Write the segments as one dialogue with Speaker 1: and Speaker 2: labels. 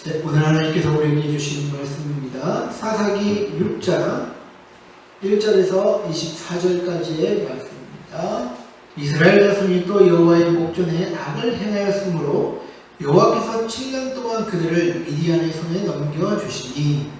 Speaker 1: 네, 오늘 하나님께서 우리에게 주신 말씀입니다. 사사기 6장 1절에서 24절까지의 말씀입니다. 이스라엘 자손이 또 여호와의 목전에 악을 행하였으므로 여호와께서 7년 동안 그들을 미디안의 손에 넘겨주시니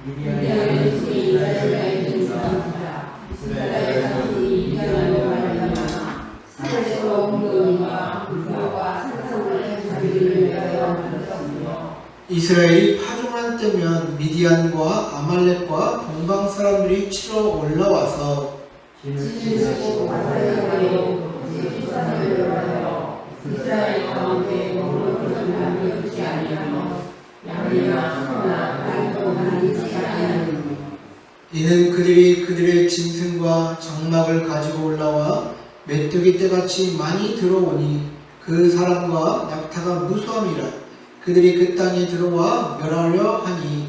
Speaker 2: 미디안의 손이 이스라엘을 인도하니라. 이스라엘 자손이 미디안으로 말미암아 산에서 옮겨오니와 불과 산성을 자기를 위하여 만들었으며
Speaker 1: 이스라엘이 파종한 때면 미디안과 아말렉과 동방 사람들이 치러 올라와서
Speaker 2: 진실고 바사야로 제사를 열하여 이스라엘 가운데 먹물을 남겨두지 아니하며 양이나 소나 달도 나뉘지 아니하느니
Speaker 1: 이는 그들이 그들의 짐승과 장막을 가지고 올라와 메뚜기 떼같이 많이 들어오니 그 사람과 낙타가 무수함이라. 그들이 그 땅에 들어와 멸하려 하니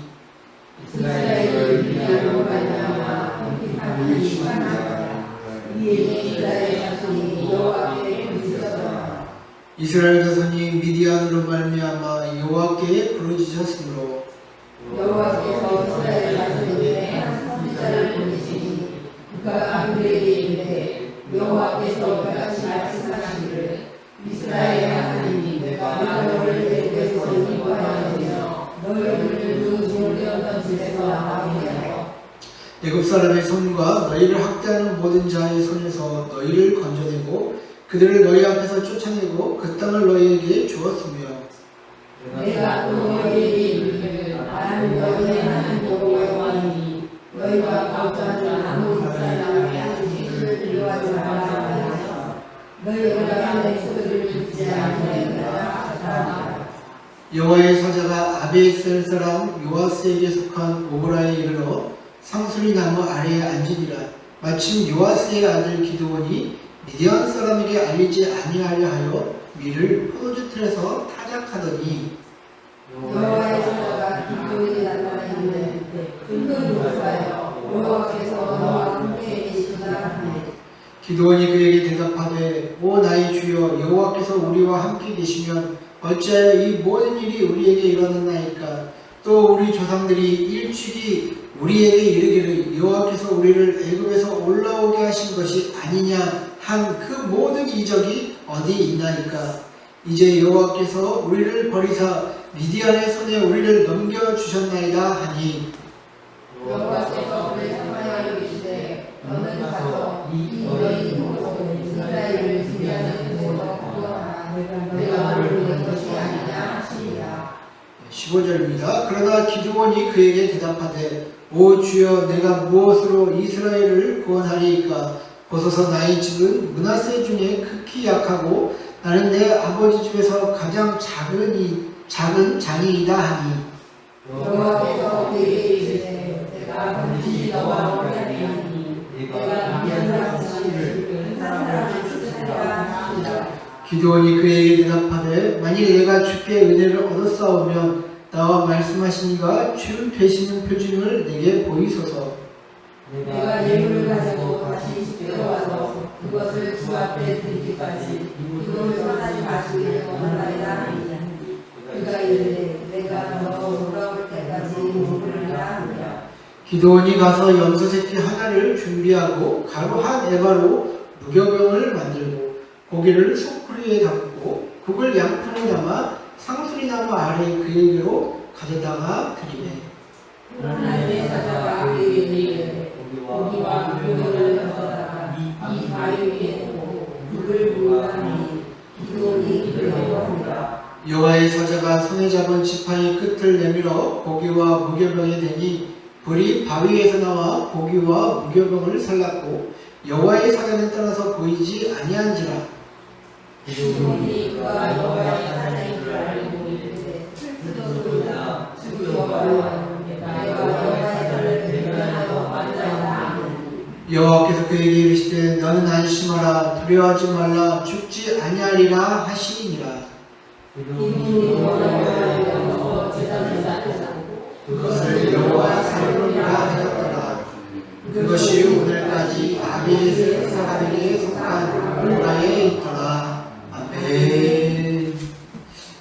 Speaker 2: 이스라엘을 미디안으로 말미암아 공핍함이 심하니라. 이에 이스라엘 자손이 여호와께 부르짖었더라.
Speaker 1: 이스라엘 자손이 미디안으로 말미암아 여호와께 부르짖었으므로
Speaker 2: 여호와께서 이스라엘 자손에게 한 선지자를 보내시니 그가 그들에게 이르되 여호와께서 이같이 말씀하시기를 이스라엘 하나님 내가 너를 대적에서 인도하였으며 너희를 그 종되었던 집에서 나가게 하여
Speaker 1: 애굽 사람의 손과 너희를 학대하는 모든 자의 손에서 너희를 건져내고 그들을 너희 앞에서 쫓아내고 그 땅을 너희에게 주었으며
Speaker 2: 내가 또 너희에게 이르기를 나는 너희의 하나님 여호와이니 너희가 가우자는 아무 사람에게 하는 짓을 두려워하지 말라 하여서 너희가 내 소리를 듣지 아니하리라 하더라.
Speaker 1: 여호와의 사자가 아비에셀 사람 요아스에게 속한 오브라에 이르러 상수리 나무 아래에 앉으니라. 마침 요아스의 아들 기드온이 미디안 사람에게 알리지 아니하려 하여 밀을 포도주 틀에서 타작하더니
Speaker 2: 여호와의 사자가 기드온에게 나타나 이르되 큰 용사여 여호와께서 너와 함께 계시다 하니
Speaker 1: 기드온이 그에게 대답하되 오 나의 주여 여호와께서 우리와 함께 계시면 어찌하여 이 모든 일이 우리에게 일어났나이까. 또 우리 조상들이 일찍이 우리에게 이르기를 여호와께서 우리를 애굽에서 올라오게 하신 것이 아니냐 한 그 모든 이적이 어디 있나이까. 이제 여호와께서 우리를 버리사 미디안의 손에 우리를 넘겨주셨나이다 하니
Speaker 2: 여호와께서 그를 사마리아로 계시되 너는 가서 이 너희 모두 이스라엘을 미디안의 손에서 구원하라. 내가 너를 보낸 것이 아니냐 하시니라.
Speaker 1: 15절입니다. 그러나 기드온이 그에게 대답하되 오 주여 내가 무엇으로 이스라엘을 구원하리이까. 보소서 나의 집은 므낫세 중에 극히 약하고 나는 내 아버지 집에서 가장 작은 장이이다 하니
Speaker 2: 여호와께서 그에게 이르시되 내가 반드시 너와 함께하리니 내가 미디안 사람을 한 사람을 쫓아내라 하시니라.
Speaker 1: 기드온이 그에게 대답하되 만일 내가 주께 은혜를 얻었사오면 나와 말씀하시니가 주 되시는 표징을 내게 보이소서.
Speaker 2: 내가 예물을 가지고 다시 집에 와서 그것을 주 앞에 드리기까지 이것을 떠나지 마시기를 원하나이다 하니 그가 이르되 내가 너 돌아올 때까지 머무르리라 하니라.
Speaker 1: 기드온이 가서 염소 새끼 하나를 준비하고 가루 한 에바로 무교병을 만들고 고기를 소쿠리에 담고 국을 양푼에 담아 상수리 나무 아래 그에게로 가져다가 드리매
Speaker 2: 하나님의 사자가 그에게 이르되 고기와 무교병을 가져다가 이 바위 위에 두고 물을 부으라니 기드온이 두려워한다.
Speaker 1: 여호와의 사자가 손에 잡은 지팡이 끝을 내밀어 고기와 무교병에 대니 불이 바위에서 나와 고기와 무교병을 살랐고 여호와의 사자는 떠나서 보이지 아니한지라.
Speaker 2: 기드온이 그가 여호와의 사자인 줄 알고 이르되 그도소이다 주 여호와여 내가 여호와의 사자를 대면하여 만나이다 하니
Speaker 1: 여호와께서 그에게 이르시되 너는 안심하라 두려워하지 말라 죽지 아니하리라 하시니라.
Speaker 2: 기드온이 여호와의 명으로 제단을 쌓고
Speaker 1: 그것을 여호와 살로니라 하였더라. 그것이 오늘까지 아비에셀 사람에게 속한 오라에 있더라. 아멘.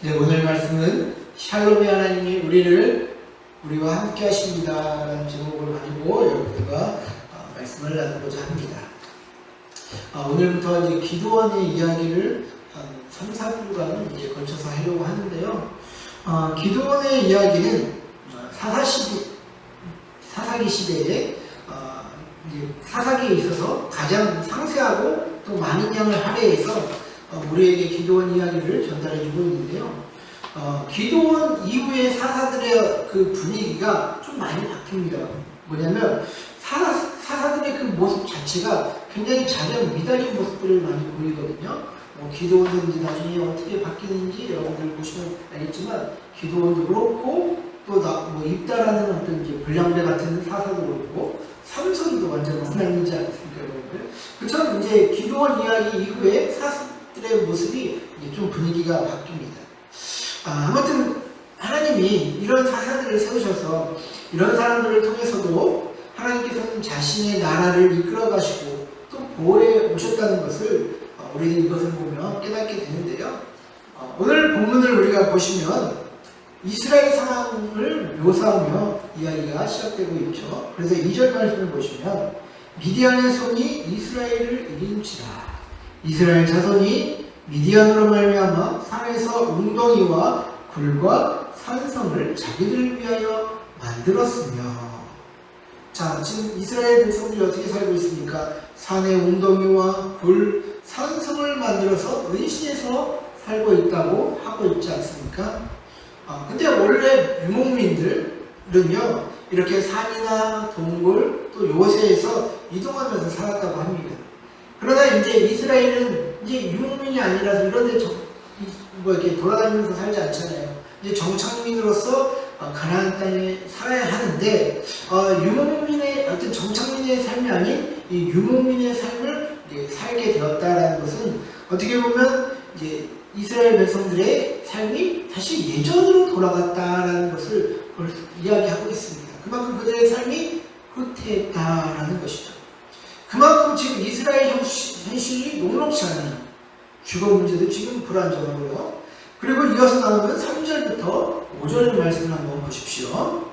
Speaker 1: 네, 오늘 말씀은 샬롬의 하나님이 우리와 함께 하십니다 라는 제목을 가지고 여러분들과 말씀을 나누고자 합니다. 오늘부터 이제 기도원의 이야기를 한 3, 4주간 이제 걸쳐서 하려고 하는데요. 기도원의 이야기는 사사기 시대에 사사기에 있어서 가장 상세하고 또 많은 양을 할애해서 우리에게 기도원 이야기를 전달해주고 있는데요. 기도원 이후의 사사들의 그 분위기가 좀 많이 바뀝니다. 뭐냐면 사사들의 그 모습 자체가 굉장히 자기가 미달인 모습들을 많이 보이거든요. 기도원은 이제 나중에 어떻게 바뀌는지 여러분들 보시면 알겠지만 기도원도 그렇고 또 입다라는 어떤 이제 불량배 같은 사사도 그렇고 삼손도 완전 엉망이지 않습니까, 여러분들? 그처럼 이제 기도원 이야기 이후에 사사들의 모습이 이제 좀 분위기가 바뀝니다. 아무튼 하나님이 이런 사사들을 세우셔서 이런 사람들을 통해서도 하나님께서는 자신의 나라를 이끌어 가시고 또 보호해 오셨다는 것을 우리는 이것을 보면 깨닫게 되는데요. 오늘 본문을 우리가 보시면 이스라엘 상황을 묘사하며 이야기가 시작되고 있죠. 그래서 2절 말씀을 보시면 미디안의 손이 이스라엘을 이긴지라. 이스라엘 자손이 미디안으로 말미암아 산에서 웅덩이와 굴과 산성을 자기들을 위하여 만들었으며. 자, 지금 이스라엘 백성들이 어떻게 살고 있습니까? 산에 웅덩이와 굴, 산성을 만들어서 은신해서 살고 있다고 하고 있지 않습니까? 근데 원래 유목민들은요, 이렇게 산이나 동굴 또 요새에서 이동하면서 살았다고 합니다. 그러나 이제 이스라엘은 이제 유목민이 아니라서 이런 데 이렇게 돌아다니면서 살지 않잖아요. 이제 정착민으로서 가나안 땅에 살아야 하는데, 유목민의 어떤 정착민의 삶이 아닌 이 유목민의 삶을 살게 되었다라는 것은 어떻게 보면 이제 이스라엘 백성들의 삶이 다시 예전으로 돌아갔다라는 것을 이야기하고 있습니다. 그만큼 그들의 삶이 후퇴했다라는 것이죠. 그만큼 지금 이스라엘 현실이 녹록지 않아요. 주거 문제도 지금 불안정하고요. 그리고 이어서 나오는 3절부터 5절의 말씀을 한번 보십시오.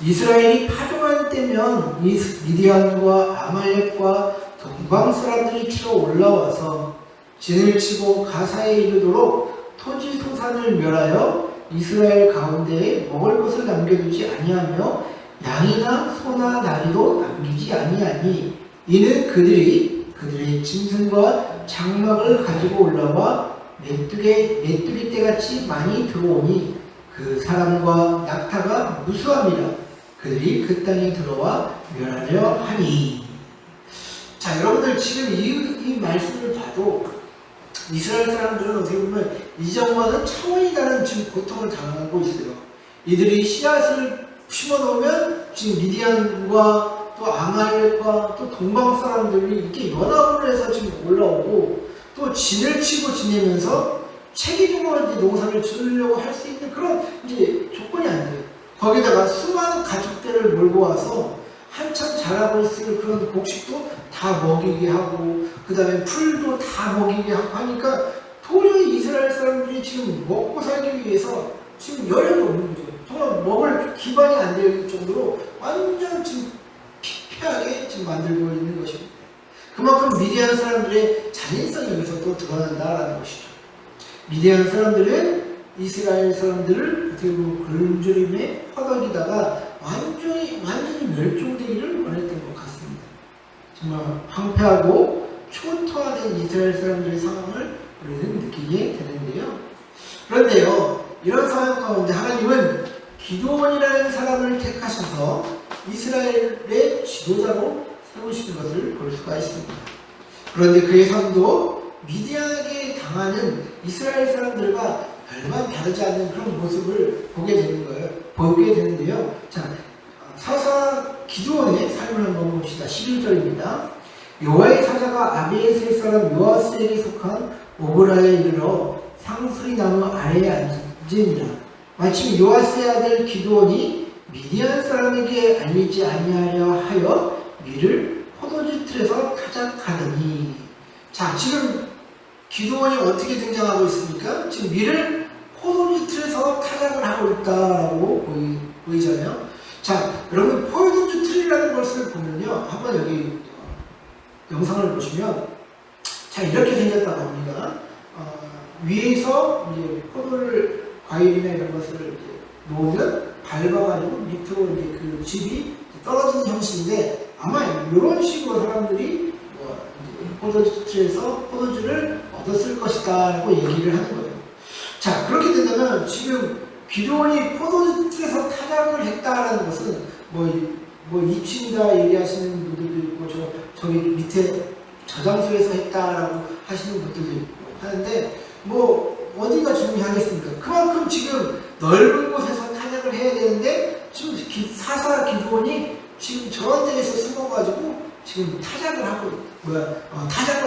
Speaker 1: 이스라엘이 파종할 때면 미디안과 아말렉과 동방 사람들이 치러 올라와서 진을 치고 가사에 이르도록 토지 소산을 멸하여 이스라엘 가운데에 먹을 것을 남겨두지 아니하며 양이나 소나 나리도 남기지 아니하니 이는 그들의 짐승과 장막을 가지고 올라와 메뚜기 떼같이 많이 들어오니 그 사람과 낙타가 무수함이라 그들이 그 땅에 들어와 멸하려 하니. 자, 여러분들 지금 이 말씀을 봐도 이스라엘 사람들은 어떻게 보면 이전과는 차원이 다른 지금 고통을 당하고 있어요. 이들이 씨앗을 심어놓으면 지금 미디안과 또 아말렉과 또 동방 사람들이 이렇게 연합을 해서 지금 올라오고 또 진을 치고 지내면서 체계적으로 이제 농사를 지으려고 할 수 있는 그런 이제 조건이 안 돼요. 거기다가 수많은 가축들을 몰고 와서 한참 자라고 있을 그런 곡식도 다 먹이게 하고 그 다음에 풀도 다 먹이게 하고 하니까 도저히 이스라엘 사람들이 지금 먹고 살기 위해서 지금 여력이 없는 거죠. 정말 먹을 기반이 안 될 정도로 완전 지금 피폐하게 지금 만들고 있는 것입니다. 그만큼 미디안 사람들의 잔인성이 여기서 또 드러난다라는 것이죠. 미디안 사람들은 이스라엘 사람들을 어떻게 보면 굶주림에 허덕이다가 완전히 멸종되기를 원했던 것 같습니다. 정말 황폐하고 초토화된 이스라엘 사람들의 상황을 우리는 느끼게 되는데요. 그런데요, 이런 상황 가운데 하나님은 기드온이라는 사람을 택하셔서 이스라엘의 지도자로 세우시는 것을 볼 수가 있습니다. 그런데 그의 삶도 미디안에게 당하는 이스라엘 사람들과 별반 다르지 않는 그런 모습을 보게 되는데요. 자, 사사 기드온의 삶을 한번 봅시다. 11절입니다. 여호와의 사자가 아비에셀 사람 요아스에게 속한 오브라에 이르러 상수리 나무 아래에 앉으니라. 마침 요아스의 아들 기드온이 미디안 사람에게 알리지 아니하려 하여 밀을 포도주 틀에서 타작하더니. 자, 지금 기드온이 어떻게 등장하고 있습니까? 지금 밀을 포도주 틀에서 타작을 하고 있다라고 보이잖아요. 자, 여러분 포도주 틀이라는 것을 보면요, 한번 여기 영상을 보시면 자 이렇게 생겼다고 합니다. 위에서 이제 포도를 과일이나 이런 것을 이제 놓으면 밟아가지고 밑으로 이제 그 즙이 떨어지는 형식인데 아마 이런 식으로 사람들이 포도주 틀에서 포도주를 얻었을 것이다라고 얘기를 하는 거예요. 자, 그렇게 된다면 지금 기도원이 포도주 틀에서 타작을 했다라는 것은 뭐 2층이다 얘기하시는 분들도 있고 저기 밑에 저장소에서 했다라고 하시는 분들도 있고 하는데 뭐 어디가 중요하겠습니까? 그만큼 지금 넓은 곳에서 타작을 해야 되는데 지금 사사 기도원이 지금 저런 데에서 숨어가지고 지금 타작을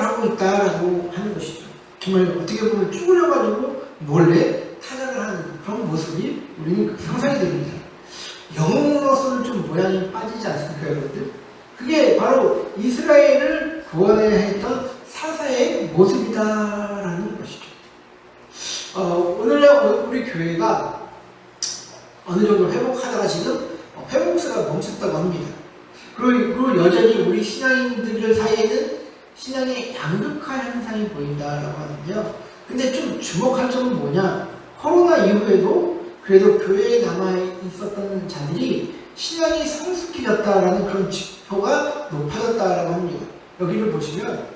Speaker 1: 하고 있다라고 하는 것이죠. 정말 어떻게 보면 쭈그려가지고 몰래 타작을 하는 그런 모습이 우리는 상상이 됩니다. 영웅으로서는 좀 모양이 빠지지 않습니까, 여러분들? 그게 바로 이스라엘을 구원해야 했던 사사의 모습이다라는 것이죠. 오늘날 우리 교회가 어느 정도 회복하다가 지금 회복세가 멈췄다고 합니다. 그리고 여전히 우리 신앙인들 사이에는 신앙의 양극화 현상이 보인다라고 하는데요. 근데 좀 주목할 점은 뭐냐? 코로나 이후에도 그래도 교회에 남아 있었던 자들이 신앙이 성숙해졌다라는 그런 지표가 높아졌다라고 합니다. 여기를 보시면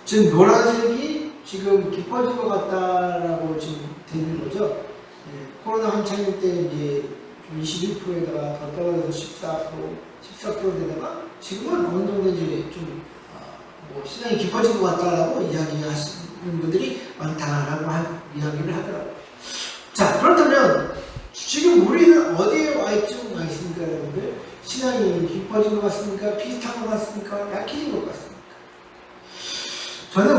Speaker 1: 지금 노란색이 지금 깊어진 것 같다라고 지금 되는 거죠. 코로나 한창일 때 이제 21%에다가 더 떨어져서 14%되다가 지금은 어느 정도 이제 좀 신앙이 깊어진 것 같다라고 이야기하시는 분들이 많다라고 이야기를 하더라고요. 자, 그렇다면 지금 우리는 어디에 와 있습니까, 여러분들? 신앙이 깊어진 것 같습니까? 비슷한 것 같습니까? 약해진 것 같습니까? 저는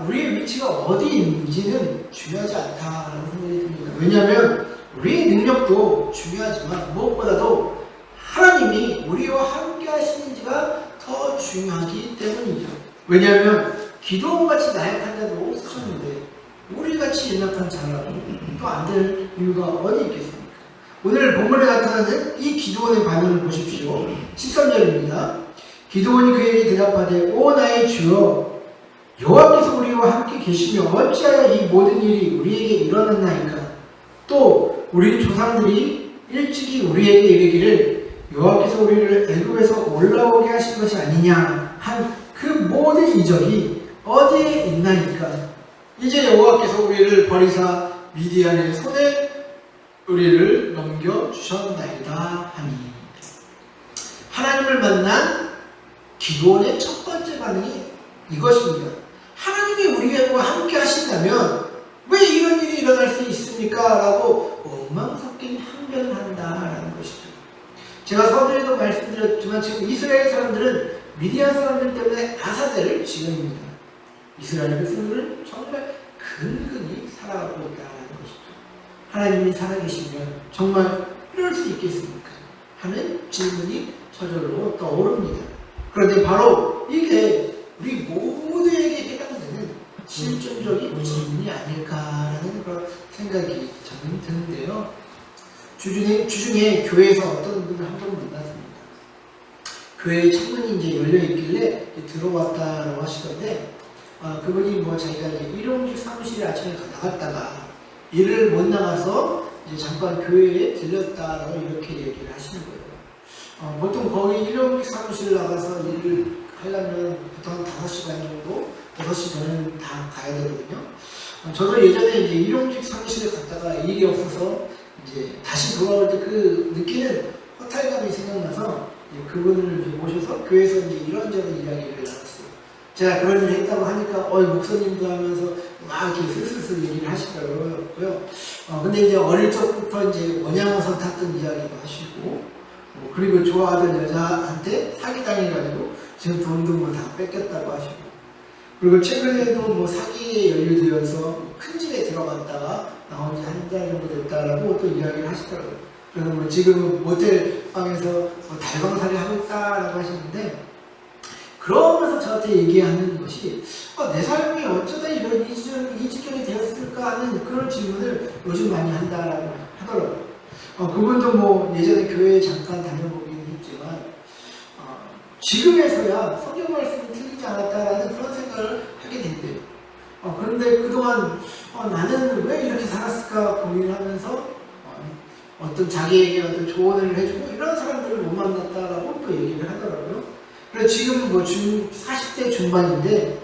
Speaker 1: 우리의 위치가 어디 있는지는 중요하지 않다라는 생각이 듭니다. 왜냐하면 우리의 능력도 중요하지만 무엇보다도 하나님이 우리와 함께 하시는지가 더 중요하기 때문이죠. 왜냐하면 기도원같이 나약한 자도 있었는데 우리같이 연약한 자라고 또 안 될 이유가 어디 있겠습니까? 오늘 본문에 나타나는 이 기도원의 반응을 보십시오. 13절입니다. 기도원이 그에게 대답하되 오 나의 주여 여호와께서 우리와 함께 계시며 어찌하여 이 모든 일이 우리에게 일어났나이까. 또 우리 조상들이 일찍이 우리에게 이르기를 여호와께서 우리를 애굽에서 올라오게 하신 것이 아니냐 한 그 모든 이적이 어디에 있나이까. 이제 여호와께서 우리를 버리사 미디안의 손에 우리를 넘겨주셨나이다 하니. 하나님을 만난 기도원의 첫 번째 반응이 이것입니다. 하나님이 우리와 함께 하신다면 왜 이런 일이 일어날 수 있습니까? 라고 엉망섞인 항변을 한다라는 것이죠. 제가 서두에도 말씀드렸지만 지금 이스라엘 사람들은 미디안 사람들 때문에 아사될 지경입니다. 이스라엘 백성들은 정말 근근히 살아가고 있다는 것이죠. 하나님이 살아계시면 정말 이럴 수 있겠습니까? 하는 질문이 저절로 떠오릅니다. 그런데 바로 이게 우리 모두에게 해당되는 실존적인 질문이 아닐까라는 그런 생각이 저는 드는데요. 주중에 교회에서 어떤 분을 한 번 만났습니다. 교회 창문이 이제 열려있길래 들어왔다라고 하시던데, 그분이 자기가 이제 일용직 사무실에 아침에 나갔다가 일을 못 나가서 이제 잠깐 교회에 들렸다라고 이렇게 얘기를 하시는 거예요. 보통 거기 일용직 사무실 나가서 일을 하려면 보통 한 5시간 정도, 6시 전에는 다 가야 되거든요. 저도 예전에 이제 일용직 사무실에 갔다가 일이 없어서 이제 다시 돌아올 때 그 느끼는 허탈감이 생각나서 그분을 이제 모셔서 교회에서 이제 이런저런 이야기를 나눴어요. 제가 그런 일을 했다고 하니까 목사님도 하면서 막 이렇게 슬슬슬 얘기를 하시더라고요. 근데 이제 어릴 적부터 이제 원양어선 탔던 이야기도 하시고, 그리고 좋아하던 여자한테 사기당해가지고 지금 돈도 다 뺏겼다고 하시고, 그리고 최근에도 사기에 연루되어서 큰 집에 들어갔다가 나온 지 한 달 정도 됐다라고 또 이야기를 하시더라고요. 그래서 지금은 모텔 방에서 달방살이 하고 있다라고 하시는데, 그러면서 저한테 얘기하는 것이 내 삶이 어쩌다 이런 이 지경이 되었을까 하는 그런 질문을 요즘 많이 한다라고 하더라고요. 그분도 뭐 예전에 교회에 잠깐 다녀보긴 했지만 지금에서야 성경 말씀이 틀리지 않았다라는 그런 생각을 하게 된대요. 그런데 그동안 나는 왜 이렇게 살았을까 고민하면서 어떤 자기에게 어떤 조언을 해주고 이런 사람들을 못 만났다라고 또 얘기를 하더라고요. 그래서 지금 뭐 40대 중반인데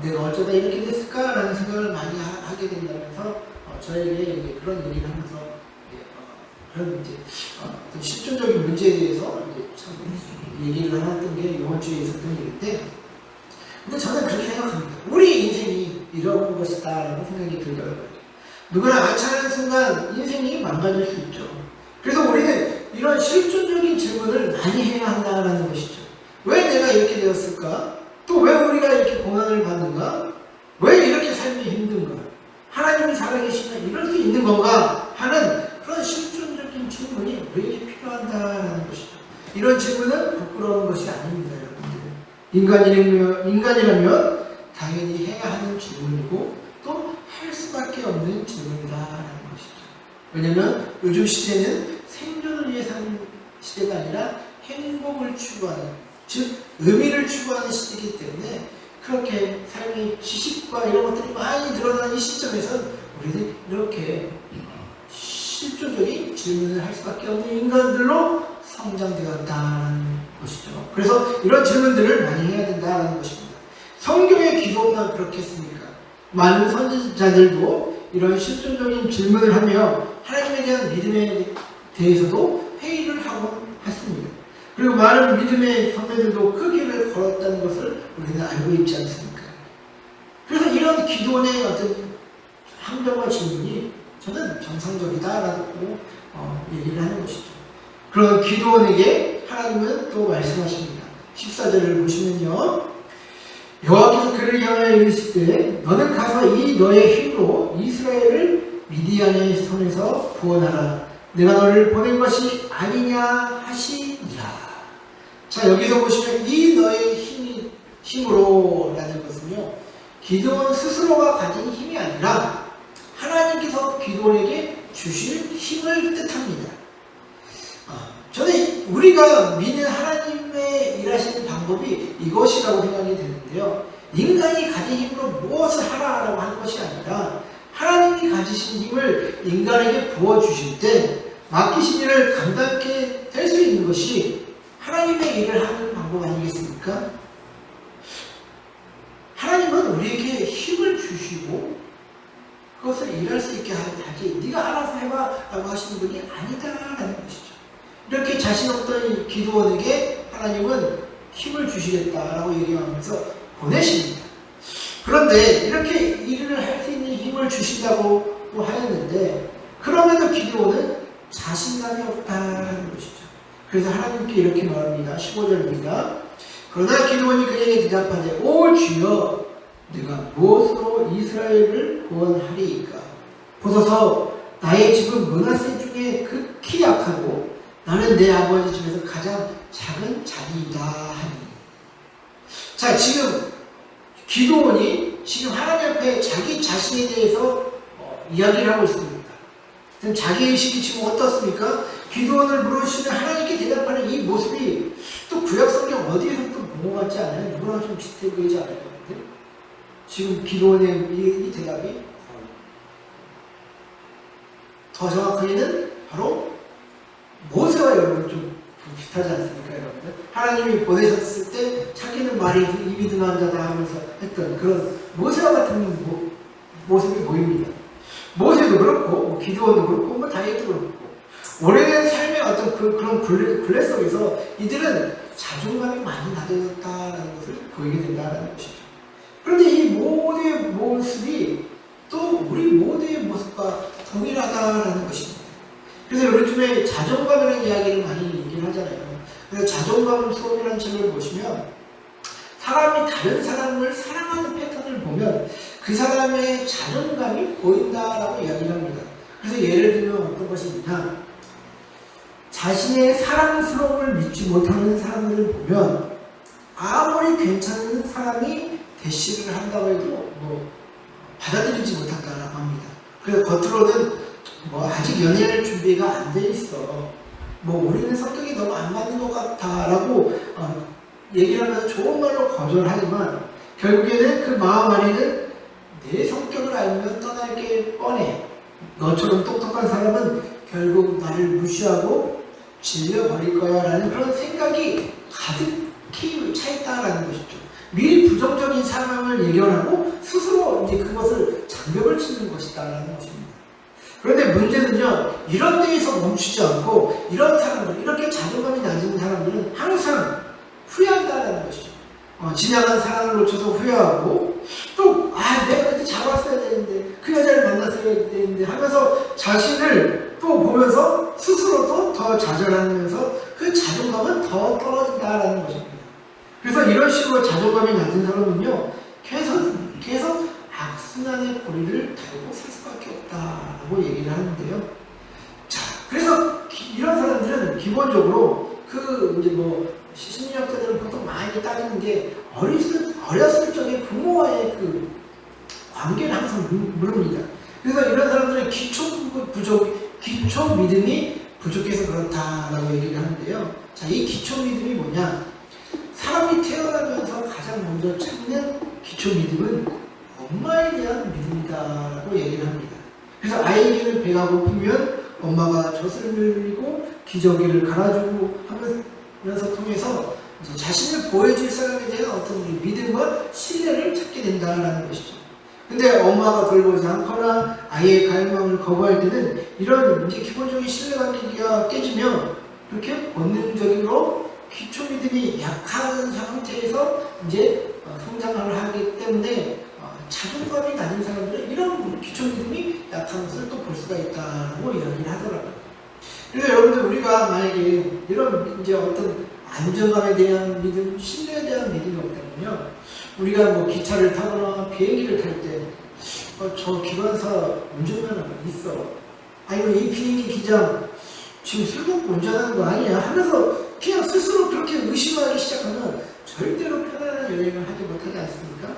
Speaker 1: 내가 어쩌다 이렇게 됐을까라는 생각을 많이 하게 된다면서 저에게 그런 얘기를 하면서 그런 이제 어떤 실존적인 문제에 대해서 이제 참 얘기를 나눴던 게 이번 주에 있었던 일인데, 근데 저는 그렇게 생각합니다. 우리 인생이 이런 것이다라고 생각이 들더라고요. 누구나 아차하는 순간 인생이 망가질 수 있죠. 그래서 우리는 이런 실존적인 질문을 많이 해야 한다는 것이죠. 왜 내가 이렇게 되었을까? 또 왜 우리가 이렇게 고난을 받는가? 왜 이렇게 삶이 힘든가? 하나님이 살아계시면 이럴 수 있는 건가? 하는 그런 실존적인 질문이 우리에게 필요하다는 것이죠. 이런 질문은 부끄러운 것이 아닙니다, 여러분들. 인간이라면 당연히 해야 하는 질문이고 또 할 수밖에 없는 질문이다라는 것이죠. 왜냐하면 요즘 시대는 생존을 위해 사는 시대가 아니라 행복을 추구하는, 즉 의미를 추구하는 시대이기 때문에 그렇게 삶의 지식과 이런 것들이 많이 늘어나는 이 시점에서 우리는 이렇게 실존적인 질문을 할 수밖에 없는 인간들로 성장되었다는 것이죠. 그래서 이런 질문들을 많이 해야 된다는 것입니다. 성경의 기도만 그렇게 했습니까? 많은 선지자들도 이런 실존적인 질문을 하며 하나님에 대한 믿음에 대해서도 회의를 하고 했습니다. 그리고 많은 믿음의 선배들도 그 길을 걸었다는 것을 우리는 알고 있지 않습니까? 그래서 이런 기도원의 어떤 함정과 질문이 저는 정상적이다라고 얘기를 하는 것이죠. 그런 기도원에게 하나님은 또 말씀하십니다. 14절을 보시면요. 여호와께서 그를 향하여 이르시되 너는 가서 이 너의 힘으로 이스라엘을 미디안의 손에서 구원하라. 내가 너를 보낸 것이 아니냐 하시니라. 자, 여기서 보시면 이 너의 힘으로라는 것은요, 기드온 스스로가 가진 힘이 아니라 하나님께서 기드온에게 주실 힘을 뜻합니다. 저는 우리가 믿는 하나님의 일하시는 방법이 이것이라고 생각이 되는데요. 인간이 가진 힘으로 무엇을 하라라고 하는 것이 아니라 하나님이 가지신 힘을 인간에게 부어주실 때 맡기신 일을 감당하게 될 수 있는 것이 하나님의 일을 하는 방법 아니겠습니까? 하나님은 우리에게 힘을 주시고 그것을 일할 수 있게 하지 네가 알아서 해봐 라고 하시는 분이 아니다라는 것이죠. 이렇게 자신 없던 기드온에게 하나님은 힘을 주시겠다라고 얘기하면서 보내십니다. 그런데 이렇게 일을 할 수 있는 힘을 주신다고 하였는데 그럼에도 기드온은 자신감이 없다는 것이죠. 그래서 하나님께 이렇게 말합니다. 15절입니다. 그러나 기드온이 그에게 대답하되 오 주여 내가 무엇으로 이스라엘을 구원하리이까? 보소서 나의 집은 므낫세 중에 극히 약하고 나는 내 아버지 집에서 가장 작은 자리이다 하니. 자, 지금 기드온이 지금 하나님 앞에 자기 자신에 대해서 이야기를 하고 있습니다. 그럼 자기의식이 지금 어떻습니까? 기드온을 물으시는 하나님께 대답하는 이 모습이 또 구약성경 어디에서 또 본 것 같지 않아요? 누구랑 좀 비슷해 보이지 않아요? 지금 기드온의 이 대답이 더 정확하게는 바로 모세와 여러분 좀 비슷하지 않습니까, 여러분들? 하나님이 보내셨을 때 자기는 말이 입이 둔한 자다 하면서 했던 그런 모세와 같은 모습이 보입니다. 모세도 그렇고 기드온도 그렇고 다윗도 그렇고 오래된 삶의 어떤 그런 굴레 속에서 이들은 자존감이 많이 낮아졌다는 것을 보이게 된다는 것이죠. 그런데 이 모두의 모습이 또 우리 모두의 모습과 동일하다는 것입니다. 그래서 요즘에 자존감이라는 이야기를 많이 얘기를 하잖아요. 그래서 자존감 수업이라는 책을 보시면 사람이 다른 사람을 사랑하는 패턴을 보면 그 사람의 자존감이 보인다라고 이야기를 합니다. 그래서 예를 들면 어떤 것이 있냐, 자신의 사랑스러움을 믿지 못하는 사람들을 보면 아무리 괜찮은 사람이 대시를 한다고 해도 뭐 받아들이지 못한다라고 합니다. 그래서 겉으로는 뭐 아직 연애할 준비가 안 돼 있어. 뭐 우리는 성격이 너무 안 맞는 것 같다라고 얘기를 하면서 좋은 말로 거절하지만 결국에는 그 마음 안에는 내 성격을 알면 떠날 게 뻔해. 너처럼 똑똑한 사람은 결국 나를 무시하고 질려버릴 거야 라는 그런 생각이 가득히 차 있다라는 것이죠. 미리 부정적인 상황을 예견하고 스스로 이제 그것을 장벽을 치는 것이다 라는 것입니다. 그런데 문제는요, 이런 데에서 멈추지 않고 이런 사람들, 이렇게 자존감이 낮은 사람들은 항상 후회한다라는 것이죠. 지나간 사랑을 놓쳐서 후회하고 또 내가 그때 잡았어야 되는데 그 여자를 만났어야 되는데 하면서 자신을 또 보면서 스스로도 더 좌절하면서 그 자존감은 더 떨어진다라는 것입니다. 그래서 이런 식으로 자존감이 낮은 사람은요 계속 악순환의 고리를 달고 살 수밖에 없다라고 얘기를 하는데요. 자, 그래서 이런 사람들은 기본적으로 그 이제 뭐 심리학자들은 보통 많이 따지는 게 어렸을 적에 부모와의 그 관계를 항상 물습니다. 그래서 이런 사람들은 기초 믿음이 부족해서 그렇다라고 얘기를 하는데요. 자, 이 기초 믿음이 뭐냐? 사람이 태어나면서 가장 먼저 찾는 기초 믿음은 엄마에 대한 믿음이다라고 얘기를 합니다. 그래서 아이에게는 배가 고프면 엄마가 젖을 흘리고 기저귀를 갈아주고 하면서 통해서 이제 자신을 보여줄 사람에 대한 어떤 믿음과 신뢰를 찾게 된다라는 것이죠. 근데 엄마가 돌보지 않거나 아이의 갈망을 거부할 때는 이런 이제 기본적인 신뢰관계가 깨지면 이렇게 본능적으로 기초 믿음이 약한 상태에서 이제 성장을 하기 때문에 자존감이 낮은 사람들은 이런 기초 믿음이 약한 것을 또 볼 수가 있다고 이야기를 하더라고요. 그래서 여러분들 우리가 만약에 이런 이제 어떤 안정감에 대한 믿음, 신뢰에 대한 믿음이 없다면요, 우리가 뭐 기차를 타거나 비행기를 탈 때 저 기관사 운전면허가 있어. 아니면 이 비행기 기장 지금 술 먹고 운전하는 거 아니야? 하면서 그냥 스스로 그렇게 의심하기 시작하면 절대로 편안한 여행을 하지 못하지 않습니까?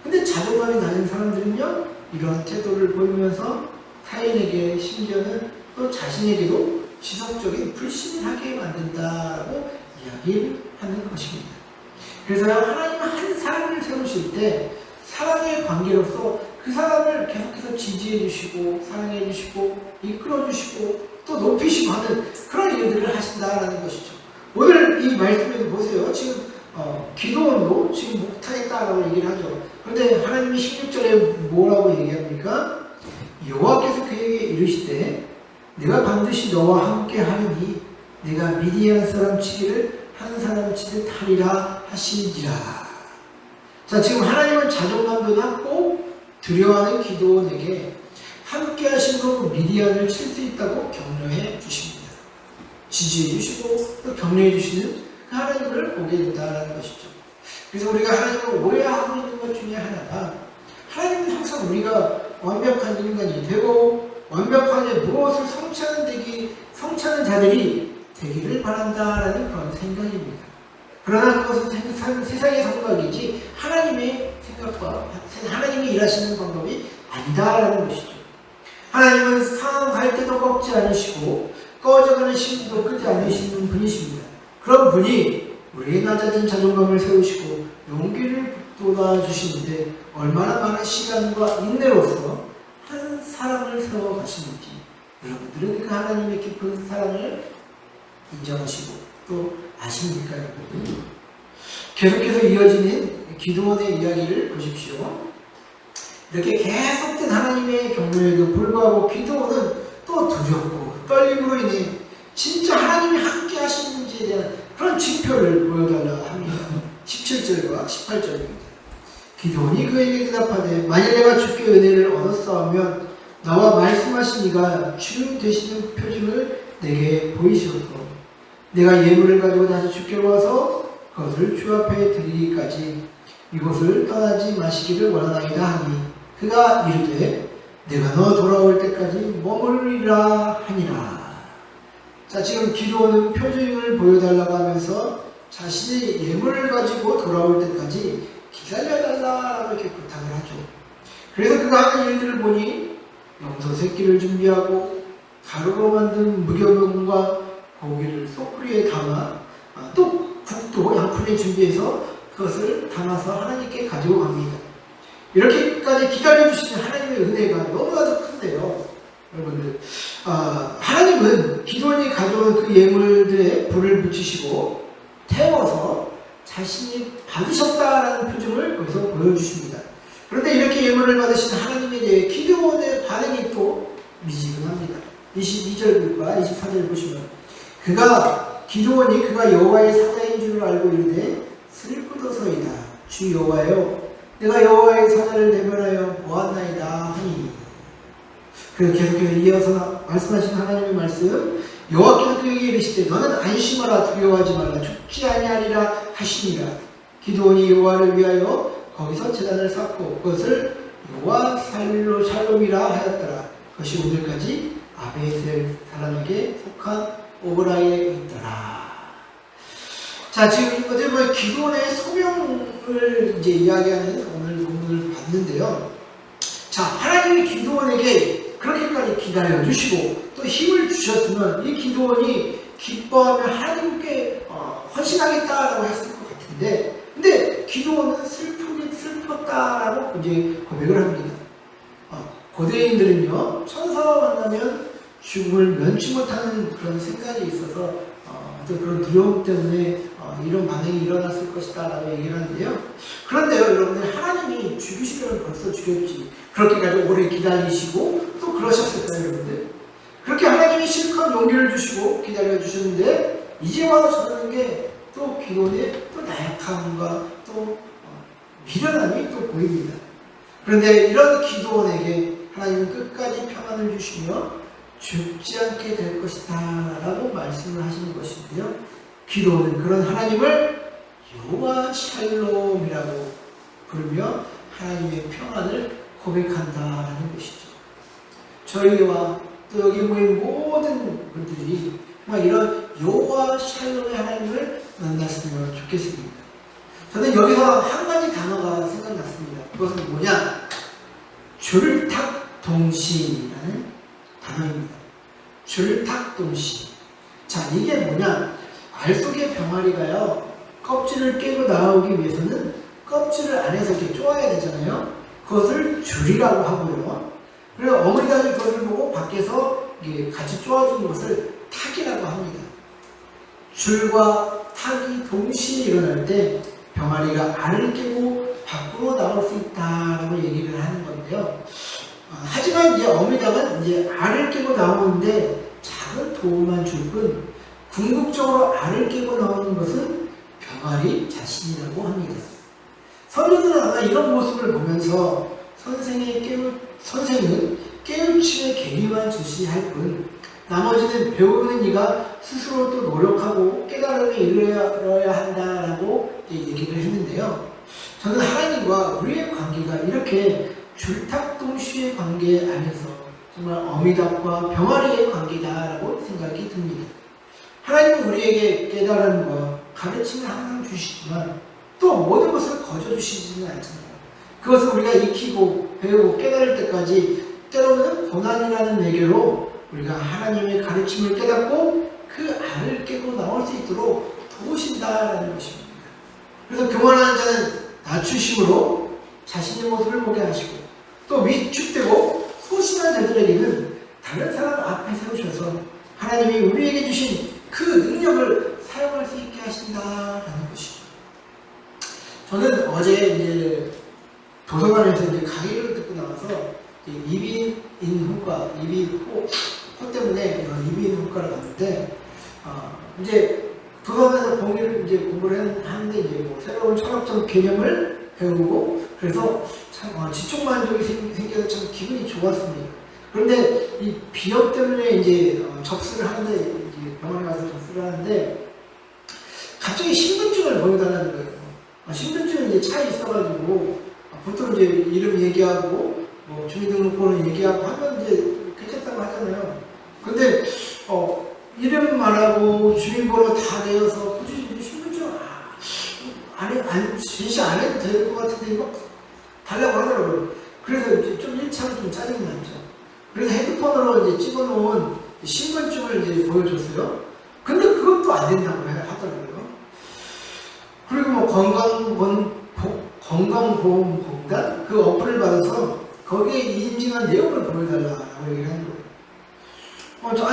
Speaker 1: 근데 자존감이 낮은 사람들은요, 이런 태도를 보이면서 타인에게 심지어는 또 자신에게도 지속적인 불신을 하게 만든다고 이야기를 하는 것입니다. 그래서 하나님은 한 사람을 세우실 때 사랑의 관계로서 그 사람을 계속해서 지지해 주시고 사랑해 주시고 이끌어 주시고 또 높이시고 하는 그런 일들을 하신다라는 것이죠. 오늘 이 말씀에도 보세요. 지금 기도원도 지금 목타했다라고 얘기를 하죠. 그런데 하나님이 16절에 뭐라고 얘기합니까? 여호와께서 그에게 이르시되 내가 반드시 너와 함께 하리니 내가 미디안 사람 치기를 한 사람 치듯 하리라 하시니라. 자, 지금 하나님은 자존감도 낮고 두려워하는 기도원에게 함께 하심으로 미디안을 칠 수 있다고 격려해 주십니다. 지지해 주시고 또 격려해 주시는 그 하나님을 보게 된다는 것이죠. 그래서 우리가 하나님을 오해하고 있는 것 중에 하나가, 하나님은 항상 우리가 완벽한 인간이 되고 완벽하게 무엇을 성취하는 자들이 되기를 바란다라는 그런 생각입니다. 그러나 그것은 세상의 생각이지 하나님의 생각과 하나님이 일하시는 방법이 아니다라는 것이죠. 하나님은 상황할 때도 꺾지 않으시고 꺼져가는 심도 끄지 않으시는 분이십니다. 그런 분이 우리의 낮아진 자존감을 세우시고 용기를 돋아주시는데 얼마나 많은 시간과 인내로서 한 사람을 세워가시는지 여러분들은 그 하나님의 깊은 사랑을 인정하시고 또 아십니까? 계속해서 이어지는 기도원의 이야기를 보십시오. 이렇게 계속된 하나님의 격려에도 불구하고 기도원은 또 두렵고 떨림으로 인해 진짜 하나님이 함께 하시는지에 대한 그런 지표를 보여달라고 합니다. 17절과 18절입니다. 기도원이 그에게 대답하되 만일 내가 주께 은혜를 얻었사오면 나와 말씀하신 이가 주 되시는 표징을 내게 보이시옵고 내가 예물을 가지고 다시 주께로 와서 그것을 주 앞에 드리기까지 이곳을 떠나지 마시기를 원하나이다 하니 그가 이르되 내가 너 돌아올 때까지 머무르리라 하니라. 자, 지금 기도원은 표징을 보여달라고 하면서 자신의 예물을 가지고 돌아올 때까지 기다려달라고 이렇게 부탁을 하죠. 그래서 그가 하는 일들을 보니 염소 새끼를 준비하고 가루로 만든 무교병과 고기를 소쿠리에 담아 또 국도 양푼에 준비해서 그것을 담아서 하나님께 가지고 갑니다. 이렇게까지 기다려주시는 하나님의 은혜가 너무나도 큰데요. 여러분들, 하나님은 기도원이 가져온 그 예물들에 불을 붙이시고 태워서 자신이 받으셨다라는 표정을 거기서 보여주십니다. 그런데 이렇게 예물을 받으신 하나님에 대해 기도원의 반응이 또 미지근합니다. 22절과 24절 보시면 기도원이 그가 여호와의 사자인 줄 알고 이르되 슬프도소이다. 주 여호와여, 내가 여호와의 사자를 대변하여 보았나이다 하니. 그래서 계속해서 이어서 말씀하신 하나님의 말씀, 여호와께서 그에게 이르시되 너는 안심하라, 두려워하지 말라, 죽지 아니하리라 하시니라. 기도원이 여호와를 위하여 거기서 제단을 쌓고 그것을 여호와 샬롬이라 하였더라. 그것이 오늘까지 아베셀 사람에게 속한 오브라에 있더라. 자, 지금 어제 기도원의 소명을 이제 이야기하는 오늘 본문을 봤는데요. 자, 하나님이 기도원에게 그렇게까지 기다려주시고 또 힘을 주셨으면 이 기도원이 기뻐하며 하나님께 헌신하겠다라고 했을 것 같은데, 근데 기도원은 슬펐다라고 이제 고백을 합니다. 고대인들은요, 천사와 만나면 죽음을 면치 못하는 그런 생각이 있어서 어떤 그런 두려움 때문에 이런 반응이 일어났을 것이다 라고 얘기를 하는데요. 그런데요, 여러분들, 하나님이 죽이시려면 벌써 죽였지. 그렇게까지 오래 기다리시고 또 그러셨을까요, 여러분들? 그렇게 하나님이 실컷 용기를 주시고 기다려주셨는데 이제 와서 저러는 게 또 기도원의 또 나약함과 또 미련함이 또 보입니다. 그런데 이런 기도원에게 하나님은 끝까지 평안을 주시며 죽지 않게 될 것이다 라고 말씀을 하시는 것인데요. 기도원은 그런 하나님을 여호와 샬롬이라고 부르며 하나님의 평안을 고백한다라는 것이죠. 저희와 또 여기 모인 모든 분들이 정말 이런 여호와 샬롬의 하나님을 만났으면 좋겠습니다. 저는 여기서 한 가지 단어가 생각났습니다. 그것은 뭐냐? 줄탁동시라는 단어입니다. 줄탁동시. 자, 이게 뭐냐? 알 속의 병아리가요, 껍질을 깨고 나오기 위해서는 껍질을 안에서 이렇게 쪼아야 되잖아요. 그것을 줄이라고 하고요. 그리고 어머니가 그것을 보고 밖에서 같이 쪼아준 것을 탁이라고 합니다. 줄과 탁이 동시에 일어날 때 병아리가 알을 깨고 밖으로 나올 수 있다라고 얘기를 하는 건데요. 하지만 이제 어미닭은 이제 알을 깨고 나오는데 작은 도움만 줄 뿐, 궁극적으로 알을 깨고 나오는 것은 병아리 자신이라고 합니다. 선조들은 아마 이런 모습을 보면서 선생은 깨우침의 계기만 주시할 뿐, 나머지는 배우는 이가 스스로 또 노력하고 깨달음에 이르러야 한다라고 얘기를 했는데요. 저는 하나님과 우리의 관계가 이렇게 줄탁동시의 관계 안에서 정말 어미닭과 병아리의 관계다라고 생각이 듭니다. 하나님은 우리에게 깨달음과 가르침을 항상 주시지만 또 모든 것을 거저주시지는 않잖아요. 그것을 우리가 익히고 배우고 깨달을 때까지 때로는 고난이라는 매개로 우리가 하나님의 가르침을 깨닫고 그 알을 깨고 나올 수 있도록 도우신다라는 것입니다. 그래서 교만한 자는 낮추심으로 자신의 모습을 보게 하시고, 또 위축되고 소심한 자들에게는 다른 사람 앞에 세우셔서 하나님이 우리에게 주신 그 능력을 사용할 수 있게 하신다라는 것이죠. 저는 어제 이제 도서관에서 이제 강의를 듣고 나와서 이비인후과, 코 때문에 이비인후과를 갔는데, 이제 도서관에서 공부를 하는데 이제 뭐 새로운 철학적 개념을 배우고, 그래서 참 지적 만족이 생겨서 참 기분이 좋았습니다. 그런데 이 비염 때문에 이제 접수를 하는데, 이제 병원에 가서 접수를 하는데 갑자기 신분증을 보여달라는 거예요. 신분증은 이제 차에 있어가지고 보통 이제 이름 얘기하고 뭐 주민등록번호 얘기하고 하면 이제 괜찮다고 하잖아요. 근데 이름 말하고 주민번호 다 내어서 굳이 신분증 제시 안 해도 될 것 같은데 막 달라고 하더라고요. 그래서 이제 좀 1차로 좀 짜증이 났죠. 그래서 헤드폰으로 이제 찍어놓은 신분증을 이제 보여줬어요. 근데 그것도 안 된다고 하더라고요. 그리고 뭐 건강보험공단 그 어플을 받아서 거기에 인증한 내용을 보여달라고 얘기를 하는 거예요.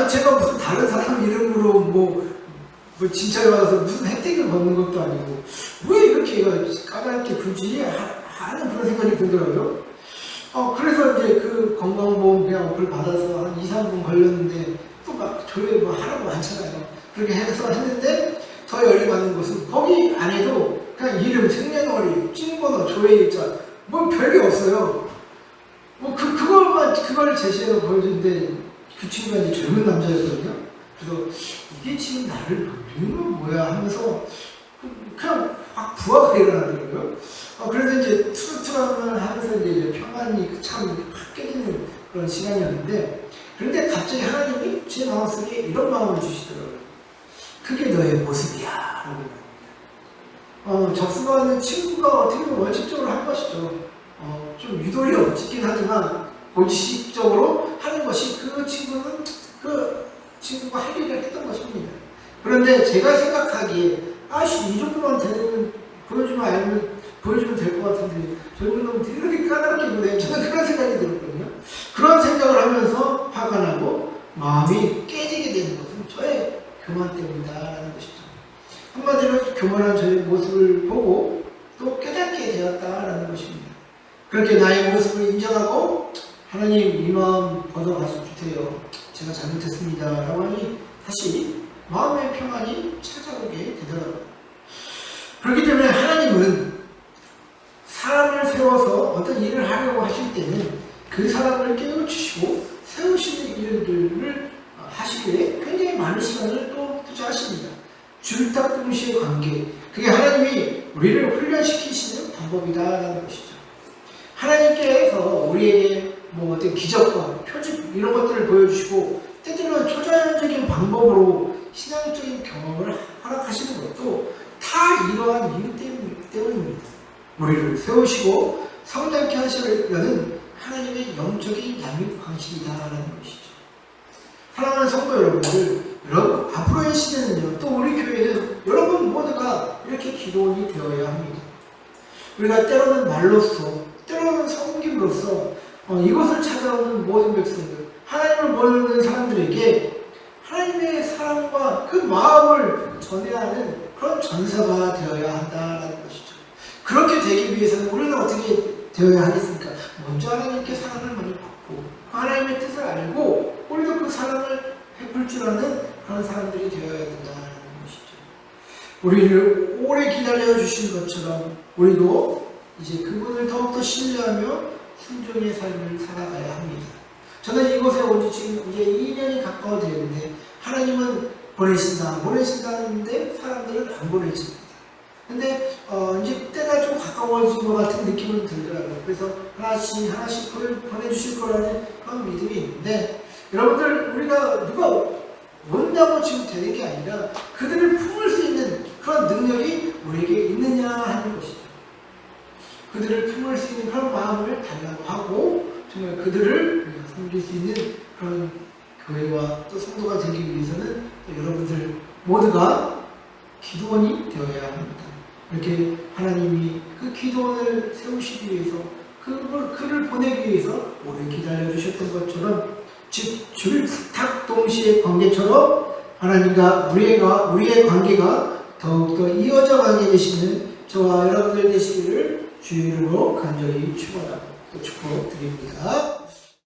Speaker 1: 제가 무슨 다른 사람 이름으로 뭐 진찰을 받아서 무슨 혜택을 받는 것도 아니고 왜 이렇게 까다롭게 굳이 하는 그런 생각이 들더라고요. 그래서 이제 그 건강보험 그냥 어플 받아서 한 2-3분 걸렸는데 또 막 조회 뭐 하라고 많잖아요. 그렇게 해서 했는데 더 열받는 것은 거기 안에도 그냥 이름, 생년월일, 찍번호, 조회일자 뭐 별게 없어요. 뭐 그걸 제시해서 보여주는데 그 친구가 이제 젊은 남자였거든요. 그래서 이게 지금 나를 노리는 건 뭐야 하면서 그냥 확 부하가 일어나더라고요. 그래서 이제 투르투르를 하면서 이제 평안이 참 확 깨지는 그런 시간이었는데, 그런데 갑자기 하나님이 제 마음속에 이런 마음을 주시더라고요. 그게 너의 모습이야 라고 말합니다. 접수받는 친구가 어떻게 보면 원칙적으로 할 것이죠. 좀 유도리 없긴 하지만 본식적으로 하는 것이 그 친구가 할 일을 했던 것입니다. 그런데 제가 생각하기에 이 정도만 보여주면 될 것 같은데 젊은 놈들이 이렇게 까다롭게 보내, 저는 그런 생각이 들었거든요. 그런 생각을 하면서 화가 나고 마음이 깨지게 되는 것은 저의 교만 때문이다라는 것이죠. 한마디로 교만한 저의 모습을 보고 또 깨닫게 되었다라는 것입니다. 그렇게 나의 모습을 인정하고 하나님 이 마음 걷어가서 주세요. 제가 잘못했습니다. 라고 하니 다시 마음의 평안이 찾아오게 되더라고요. 그렇기 때문에 하나님은 사람을 세워서 어떤 일을 하려고 하실 때는 그 사람을 깨우치시고 세우시는 일들을 하시기에 굉장히 많은 시간을 또 투자하십니다. 줄탁동시의 관계, 그게 하나님이 우리를 훈련시키시는 방법이다라는 것이죠. 하나님께서 우리에게 뭐 어떤 기적과 표적 이런 것들을 보여주시고 때때로는 초자연적인 방법으로 신앙적인 경험을 허락하시는 것도 다 이러한 이유 때문입니다. 우리를 세우시고 성장케 하시려는 하나님의 영적인 양육 방식이다라는 것이죠. 사랑하는 성도 여러분들, 앞으로의 시대는요, 또 우리 교회는 여러분 모두가 이렇게 기도원이 되어야 합니다. 우리가 때로는 말로써, 때로는 섬김으로써 이곳을 찾아오는 모든 백성들, 하나님을 모르는 사람들에게 하나님의 사랑과 그 마음을 전해야 하는 그런 전사가 되어야 한다는 것이죠. 그렇게 되기 위해서는 우리는 어떻게 되어야 하겠습니까? 먼저 하나님께 사랑을 많이 받고 하나님의 뜻을 알고 우리도 그 사랑을 베풀 줄 아는 그런 사람들이 되어야 된다는 것이죠. 우리를 오래 기다려 주신 것처럼 우리도 이제 그분을 더욱더 신뢰하며 순종의 삶을 살아가야 합니다. 저는 이곳에 온 지 지금 이제 2년이 가까워 되는데 하나님은 보내신다는데 사람들은 안 보내십니다. 근데 이제 때가 좀 가까워진 것 같은 느낌은 들더라고요. 그래서 하나씩 보내주실 거라는 그런 믿음이 있는데, 여러분들 우리가 누가 온다고 지금 되는 게 아니라 그들을 품을 수 있는 그런 능력이 우리에게 있느냐 하는 것이죠. 그들을 품을 수 있는 그런 마음을 달라고 하고 정말 그들을 우리가 섬길 수 있는 그런 교회와 또 성도가 되기 위해서는 여러분들 모두가 기도원이 되어야 합니다. 이렇게 하나님이 그 기도원을 세우시기 위해서 그를 보내기 위해서 오래 기다려 주셨던 것처럼, 즉 줄탁동시의 관계처럼 하나님과 우리의 관계가 더욱더 이어져 가게 되시는 저와 여러분들 되시기를 주의 이름으로 간절히 축원하고 또 축복드립니다.